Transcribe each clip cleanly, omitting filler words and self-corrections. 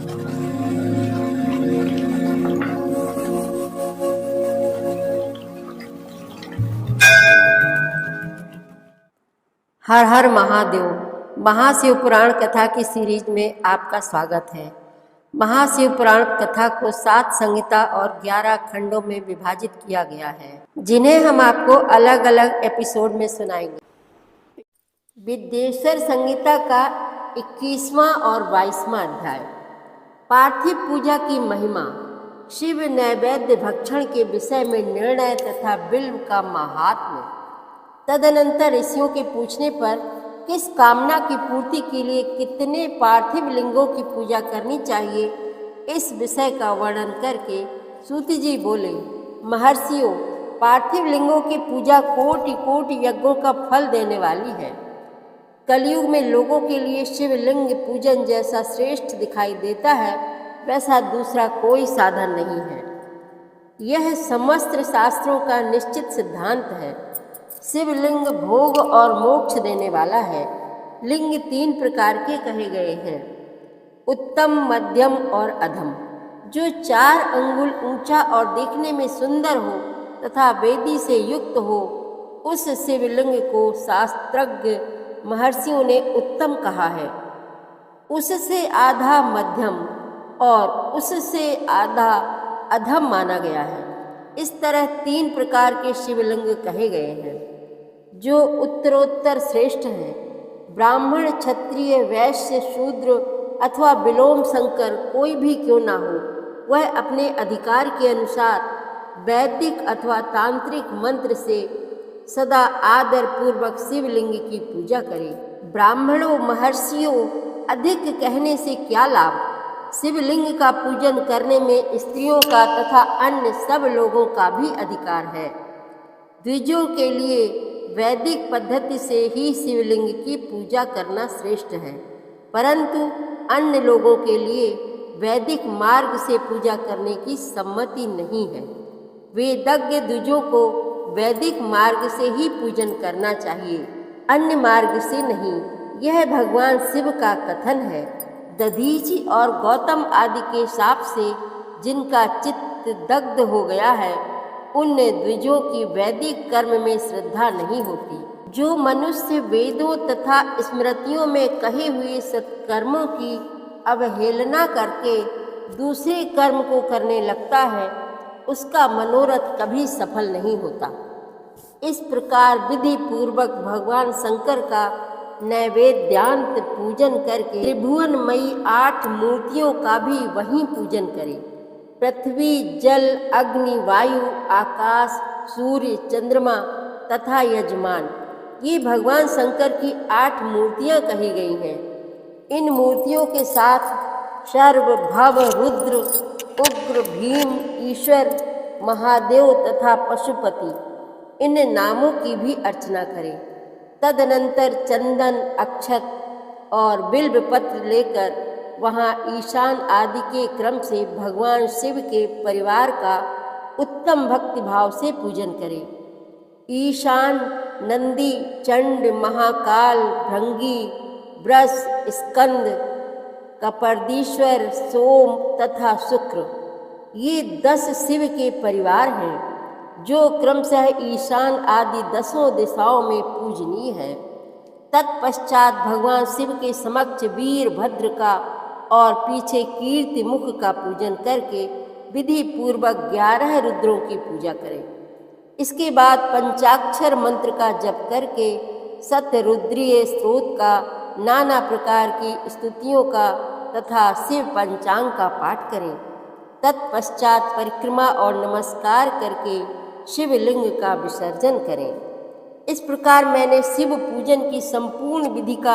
हर हर महादेव। महाशिव पुराण कथा की सीरीज में आपका स्वागत है। महाशिव पुराण कथा को 7 संहिता और 11 खंडों में विभाजित किया गया है, जिन्हें हम आपको अलग अलग एपिसोड में सुनाएंगे। विद्येश्वर संहिता का 21वां और 22वां अध्याय, पार्थिव पूजा की महिमा, शिव नैवेद्य भक्षण के विषय में निर्णय तथा बिल्व का महात्म्य। तदनंतर ऋषियों के पूछने पर किस कामना की पूर्ति के लिए कितने पार्थिव लिंगों की पूजा करनी चाहिए, इस विषय का वर्णन करके सूत जी बोले, महर्षियों, पार्थिव लिंगों की पूजा कोटि कोटि यज्ञों का फल देने वाली है। कलयुग में लोगों के लिए शिवलिंग पूजन जैसा श्रेष्ठ दिखाई देता है, वैसा दूसरा कोई साधन नहीं है। यह समस्त शास्त्रों का निश्चित सिद्धांत है। शिवलिंग भोग और मोक्ष देने वाला है। लिंग 3 प्रकार के कहे गए हैं, उत्तम, मध्यम और अधम। जो 4 अंगुल ऊंचा और देखने में सुंदर हो तथा वेदी से युक्त हो, उस शिवलिंग को शास्त्रज्ञ महर्षियों ने उत्तम कहा है। उससे आधा मध्यम और उससे आधा अधम माना गया है। इस तरह 3 प्रकार के शिवलिंग कहे गए हैं, जो उत्तरोत्तर श्रेष्ठ हैं। ब्राह्मण, क्षत्रिय, वैश्य, शूद्र अथवा विलोम शंकर कोई भी क्यों ना हो, वह अपने अधिकार के अनुसार वैदिक अथवा तांत्रिक मंत्र से सदा आदर पूर्वक शिवलिंग की पूजा करे। ब्राह्मणों, महर्षियों, अधिक कहने से क्या लाभ? शिवलिंग का पूजन करने में स्त्रियों का तथा अन्य सब लोगों का भी अधिकार है। द्विजों के लिए वैदिक पद्धति से ही शिवलिंग की पूजा करना श्रेष्ठ है, परंतु अन्य लोगों के लिए वैदिक मार्ग से पूजा करने की सम्मति नहीं है। वेदज्ञ द्विजों को वैदिक मार्ग से ही पूजन करना चाहिए, अन्य मार्ग से नहीं। यह भगवान शिव का कथन है। दधीचि और गौतम आदि के शाप से जिनका चित्त दग्ध हो गया है, उन द्विजों की वैदिक कर्म में श्रद्धा नहीं होती। जो मनुष्य वेदों तथा स्मृतियों में कहे हुए सत्कर्मों की अवहेलना करके दूसरे कर्म को करने लगता है, उसका मनोरथ कभी सफल नहीं होता। इस प्रकार विधि पूर्वक भगवान शंकर का नैवेद्यांत पूजन करके त्रिभुवनमयी 8 मूर्तियों का भी वहीं पूजन करें। पृथ्वी, जल, अग्नि, वायु, आकाश, सूर्य, चंद्रमा तथा यजमान, ये भगवान शंकर की 8 मूर्तियां कही गई हैं। इन मूर्तियों के साथ सर्व, भव, रुद्र, उग्र, भीम, ईश्वर, महादेव तथा पशुपति, इन नामों की भी अर्चना करें। तदनंतर चंदन, अक्षत और बिल्व पत्र लेकर वहाँ ईशान आदि के क्रम से भगवान शिव के परिवार का उत्तम भक्ति भाव से पूजन करें। ईशान नंदी, चंड, महाकाल, भृंगी, बृष, स्कंद, कपर्दीश्वर, सोम तथा शुक्र, ये 10 शिव के परिवार हैं, जो क्रमशः ईशान आदि 10 दिशाओं में पूजनीय है। तत्पश्चात भगवान शिव के समक्ष वीरभद्र का और पीछे कीर्ति मुख का पूजन करके विधि पूर्वक 11 रुद्रों की पूजा करें। इसके बाद पंचाक्षर मंत्र का जप करके सतरुद्रीय स्तोत्र का, नाना प्रकार की स्तुतियों का तथा शिव पंचांग का पाठ करें। तत्पश्चात परिक्रमा और नमस्कार करके शिवलिंग का विसर्जन करें। इस प्रकार मैंने शिव पूजन की संपूर्ण विधि का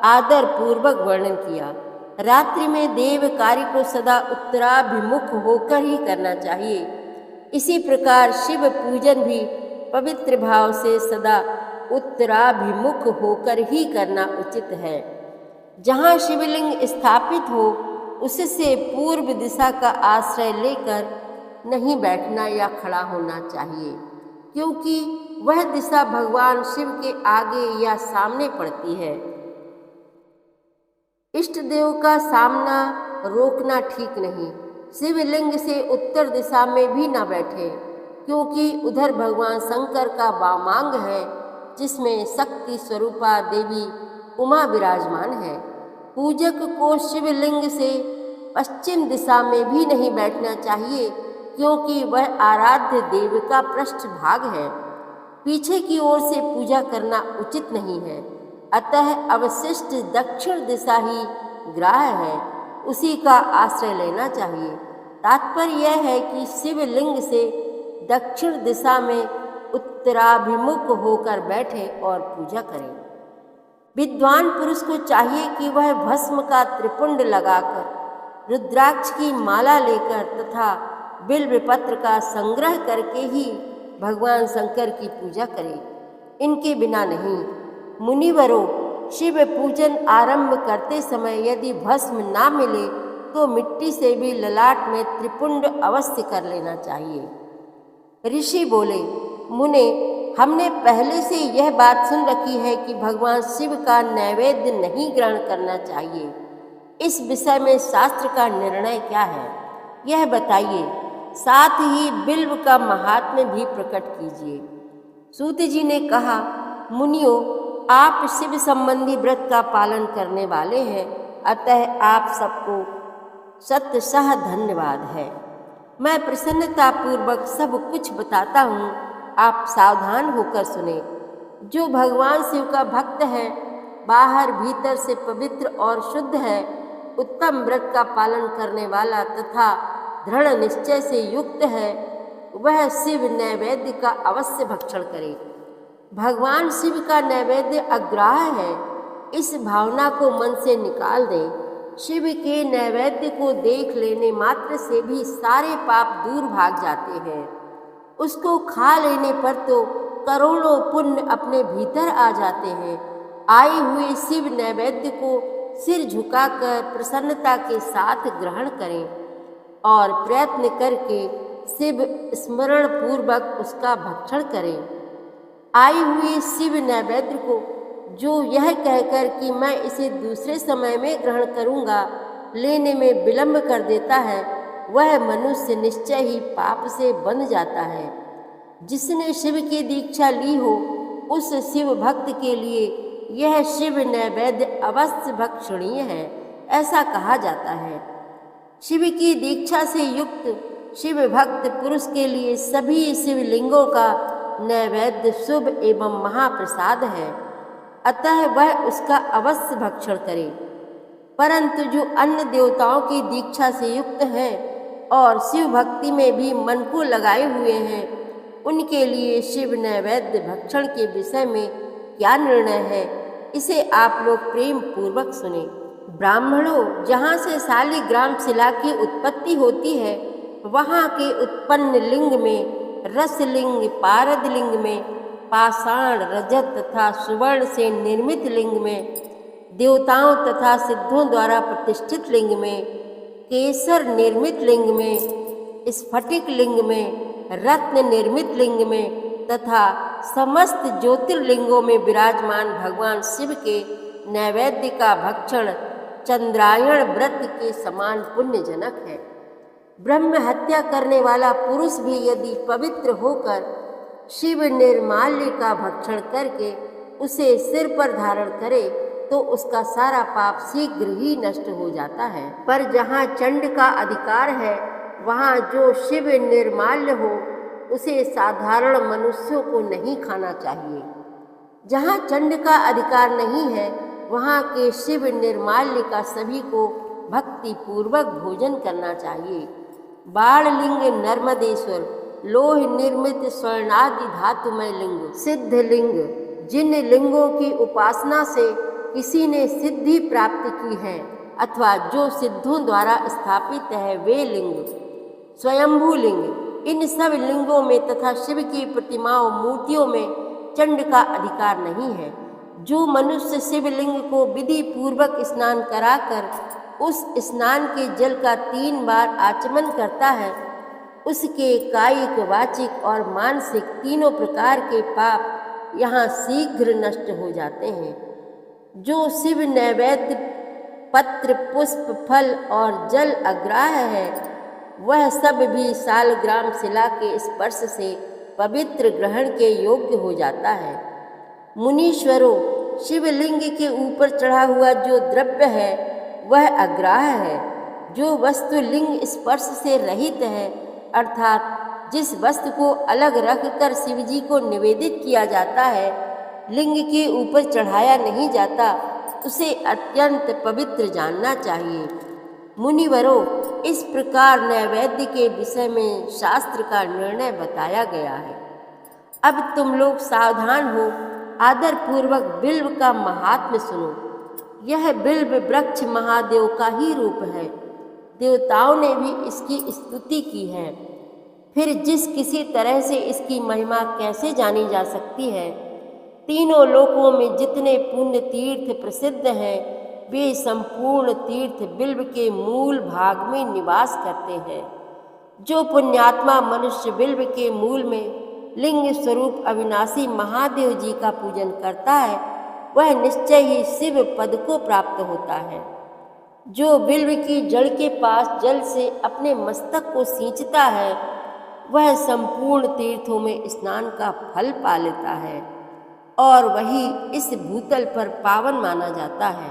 आदर पूर्वक वर्णन किया। रात्रि में देव कार्य को सदा उत्तराभिमुख होकर ही करना चाहिए। इसी प्रकार शिव पूजन भी पवित्र भाव से सदा उत्तराभिमुख होकर ही करना उचित है। जहाँ शिवलिंग स्थापित हो, उससे पूर्व दिशा का आश्रय लेकर नहीं बैठना या खड़ा होना चाहिए, क्योंकि वह दिशा भगवान शिव के आगे या सामने पड़ती है। इष्ट देव का सामना रोकना ठीक नहीं। शिवलिंग से उत्तर दिशा में भी न बैठे, क्योंकि उधर भगवान शंकर का वामांग है, जिसमें शक्ति स्वरूपा देवी उमा विराजमान है। पूजक को शिवलिंग से पश्चिम दिशा में भी नहीं बैठना चाहिए, क्योंकि वह आराध्य देव का पृष्ठ भाग है। पीछे की ओर से पूजा करना उचित नहीं है। अतः अवशिष्ट दक्षिण दिशा ही ग्राह्य है, उसी का आश्रय लेना चाहिए। तात्पर्य यह है कि शिवलिंग से दक्षिण दिशा में उत्तराभिमुख होकर बैठे और पूजा करें। विद्वान पुरुष को चाहिए कि वह भस्म का त्रिपुंड लगाकर, रुद्राक्ष की माला लेकर तथा बिल्वपत्र का संग्रह करके ही भगवान शंकर की पूजा करे, इनके बिना नहीं। मुनिवरों, शिव पूजन आरंभ करते समय यदि भस्म ना मिले तो मिट्टी से भी ललाट में त्रिपुंड अवश्य कर लेना चाहिए। ऋषि बोले, मुने, हमने पहले से यह बात सुन रखी है कि भगवान शिव का नैवेद्य नहीं ग्रहण करना चाहिए। इस विषय में शास्त्र का निर्णय क्या है, यह बताइए। साथ ही बिल्व का महात्म्य भी प्रकट कीजिए। सूत जी ने कहा, मुनियों, आप शिव संबंधी व्रत का पालन करने वाले हैं, अतः आप सबको शतशः धन्यवाद है। मैं प्रसन्नतापूर्वक सब कुछ बताता हूँ, आप सावधान होकर सुने। जो भगवान शिव का भक्त है, बाहर भीतर से पवित्र और शुद्ध है, उत्तम व्रत का पालन करने वाला तथा दृढ़ निश्चय से युक्त है, वह शिव नैवेद्य का अवश्य भक्षण करे। भगवान शिव का नैवेद्य अग्राह्य है, इस भावना को मन से निकाल दें। शिव के नैवेद्य को देख लेने मात्र से भी सारे पाप दूर भाग जाते हैं। उसको खा लेने पर तो करोड़ों पुण्य अपने भीतर आ जाते हैं। आए हुए शिव नैवेद्य को सिर झुकाकर प्रसन्नता के साथ ग्रहण करें और प्रयत्न करके शिव स्मरण पूर्वक उसका भक्षण करें। आए हुए शिव नैवेद्य को जो यह कहकर कि मैं इसे दूसरे समय में ग्रहण करूँगा, लेने में विलंब कर देता है, वह मनुष्य निश्चय ही पाप से बंध जाता है। जिसने शिव की दीक्षा ली हो, उस शिव भक्त के लिए यह शिव नैवेद्य अवश्य भक्षणीय है, ऐसा कहा जाता है। शिव की दीक्षा से युक्त शिव भक्त पुरुष के लिए सभी शिवलिंगों का नैवेद्य शुभ एवं महाप्रसाद है, अतः वह उसका अवश्य भक्षण करे। परंतु जो अन्य देवताओं की दीक्षा से युक्त हैं और शिव भक्ति में भी मन को लगाए हुए हैं, उनके लिए शिव नैवेद्य भक्षण के विषय में क्या निर्णय है, इसे आप लोग प्रेम पूर्वक सुने। ब्राह्मणों, जहाँ से शालिग्राम शिला की उत्पत्ति होती है, वहाँ के उत्पन्न लिंग में रसलिंग, पारद लिंग में पाषाण, रजत तथा सुवर्ण से निर्मित लिंग में, देवताओं तथा सिद्धों द्वारा प्रतिष्ठित लिंग में, केसर निर्मित लिंग में, स्फटिक लिंग में, रत्न निर्मित लिंग में तथा समस्त ज्योतिर्लिंगों में विराजमान भगवान शिव के नैवेद्य का भक्षण चंद्रायण व्रत के समान पुण्यजनक है। ब्रह्म हत्या करने वाला पुरुष भी यदि पवित्र होकर शिव निर्माल्य का भक्षण करके उसे सिर पर धारण करे, तो उसका सारा पाप शीघ्र ही नष्ट हो जाता है। पर जहाँ चंड का अधिकार है, वहाँ जो शिव निर्माल्य हो, उसे साधारण मनुष्यों को नहीं खाना चाहिए। जहाँ चंड का अधिकार नहीं है, वहाँ के शिव निर्माल्य का सभी को भक्ति पूर्वक भोजन करना चाहिए। बाणलिंग, नर्मदेश्वर, लोह निर्मित स्वर्णादि धातुमय लिंग, सिद्ध लिंग, जिन लिंगों की उपासना से किसी ने सिद्धि प्राप्त की है अथवा जो सिद्धों द्वारा स्थापित है, वे लिंग, स्वयंभू लिंग, इन सब लिंगों में तथा शिव की प्रतिमाओं, मूर्तियों में चंड का अधिकार नहीं है। जो मनुष्य शिवलिंग को विधि पूर्वक स्नान कराकर उस स्नान के जल का 3 बार आचमन करता है, उसके कायिक, वाचिक और मानसिक तीनों प्रकार के पाप यहाँ शीघ्र नष्ट हो जाते हैं। जो शिव नैवेद्य पत्र, पुष्प, फल और जल अग्राह्य है, वह सब भी सालग्राम शिला के स्पर्श से पवित्र ग्रहण के योग्य हो जाता है। मुनीश्वरों, शिवलिंग के ऊपर चढ़ा हुआ जो द्रव्य है वह अग्राह्य है। जो वस्तु लिंग स्पर्श से रहित है, अर्थात जिस वस्तु को अलग रखकर शिवजी को निवेदित किया जाता है, लिंग के ऊपर चढ़ाया नहीं जाता, उसे अत्यंत पवित्र जानना चाहिए। मुनिवरों, इस प्रकार नैवेद्य के विषय में शास्त्र का निर्णय बताया गया है। अब तुम लोग सावधान हो, आदर पूर्वक बिल्व का महात्म्य सुनो। यह बिल्व वृक्ष महादेव का ही रूप है। देवताओं ने भी इसकी स्तुति की है। फिर जिस किसी तरह से इसकी महिमा कैसे जानी जा सकती है? तीनों लोकों में जितने पुण्य तीर्थ प्रसिद्ध हैं, वे संपूर्ण तीर्थ बिल्व के मूल भाग में निवास करते हैं। जो पुण्यात्मा मनुष्य बिल्व के मूल में लिंग स्वरूप अविनाशी महादेव जी का पूजन करता है, वह निश्चय ही शिव पद को प्राप्त होता है। जो बिल्व की जड़ के पास जल से अपने मस्तक को सींचता है, वह संपूर्ण तीर्थों में स्नान का फल पा लेता है और वही इस भूतल पर पावन माना जाता है।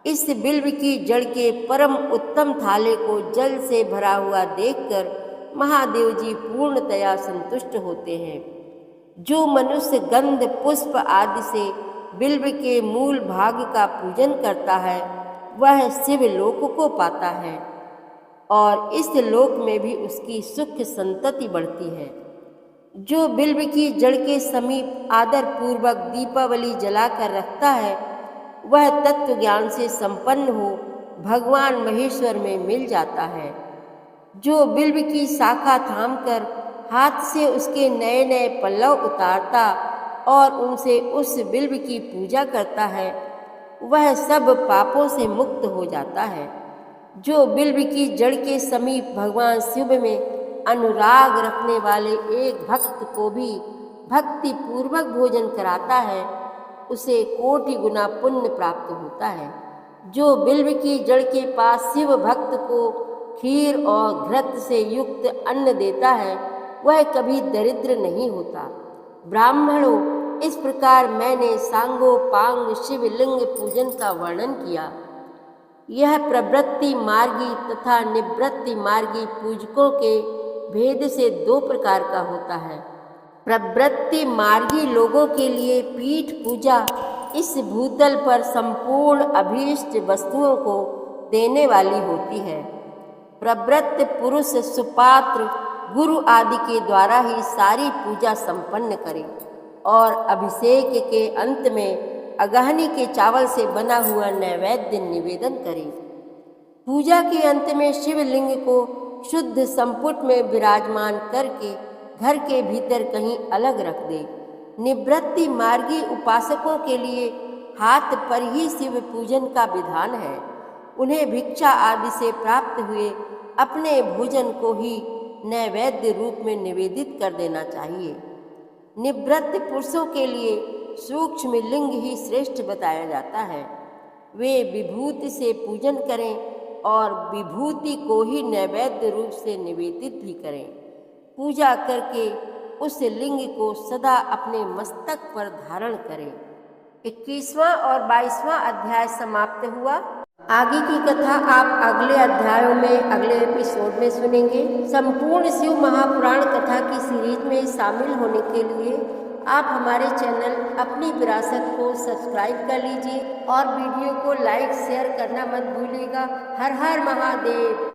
इस बिल्व की जड़ के परम उत्तम थाले को जल से भरा हुआ देखकर महादेव जी पूर्णतया संतुष्ट होते हैं। जो मनुष्य गंध, पुष्प आदि से बिल्व के मूल भाग का पूजन करता है, वह शिव लोक को पाता है और इस लोक में भी उसकी सुख संतति बढ़ती है। जो बिल्व की जड़ के समीप आदर पूर्वक दीपावली जलाकर रखता है, वह तत्व ज्ञान से संपन्न हो भगवान महेश्वर में मिल जाता है। जो बिल्व की शाखा थामकर हाथ से उसके नए नए पल्लव उतारता और उनसे उस बिल्व की पूजा करता है, वह सब पापों से मुक्त हो जाता है। जो बिल्व की जड़ के समीप भगवान शिव में अनुराग रखने वाले एक भक्त को भी भक्ति पूर्वक भोजन कराता है, उसे कोटि गुना पुण्य प्राप्त होता है। जो बिल्व की जड़ के पास शिव भक्त को खीर और घृत से युक्त अन्न देता है, वह कभी दरिद्र नहीं होता। ब्राह्मणों, इस प्रकार मैंने सांगोपांग शिवलिंग पूजन का वर्णन किया। यह प्रवृत्ति मार्गी तथा निवृत्ति मार्गी पूजकों के भेद से दो प्रकार का होता है। प्रवृत्ति मार्गी लोगों के लिए पीठ पूजा इस भूतल पर संपूर्ण अभीष्ट वस्तुओं को देने वाली होती है। प्रवृत्त पुरुष सुपात्र गुरु आदि के द्वारा ही सारी पूजा संपन्न करे और अभिषेक के अंत में अगहनी के चावल से बना हुआ नैवेद्य निवेदन करे। पूजा के अंत में शिवलिंग को शुद्ध संपुट में विराजमान करके घर के भीतर कहीं अलग रख दे। निवृत्ति मार्गी उपासकों के लिए हाथ पर ही शिव पूजन का विधान है। उन्हें भिक्षा आदि से प्राप्त हुए अपने भोजन को ही नैवेद्य रूप में निवेदित कर देना चाहिए। निवृत्त पुरुषों के लिए सूक्ष्म लिंग ही श्रेष्ठ बताया जाता है। वे विभूति से पूजन करें और विभूति को ही नैवेद्य रूप से निवेदित भी करें। पूजा करके उस लिंग को सदा अपने मस्तक पर धारण करें। 21वां और 22वां अध्याय समाप्त हुआ। आगे की कथा आप अगले अध्यायों में अगले एपिसोड में सुनेंगे। संपूर्ण शिव महापुराण कथा की सीरीज में शामिल होने के लिए आप हमारे चैनल अपनी विरासत को सब्सक्राइब कर लीजिए और वीडियो को लाइक शेयर करना मत भूलिएगा। हर हर महादेव।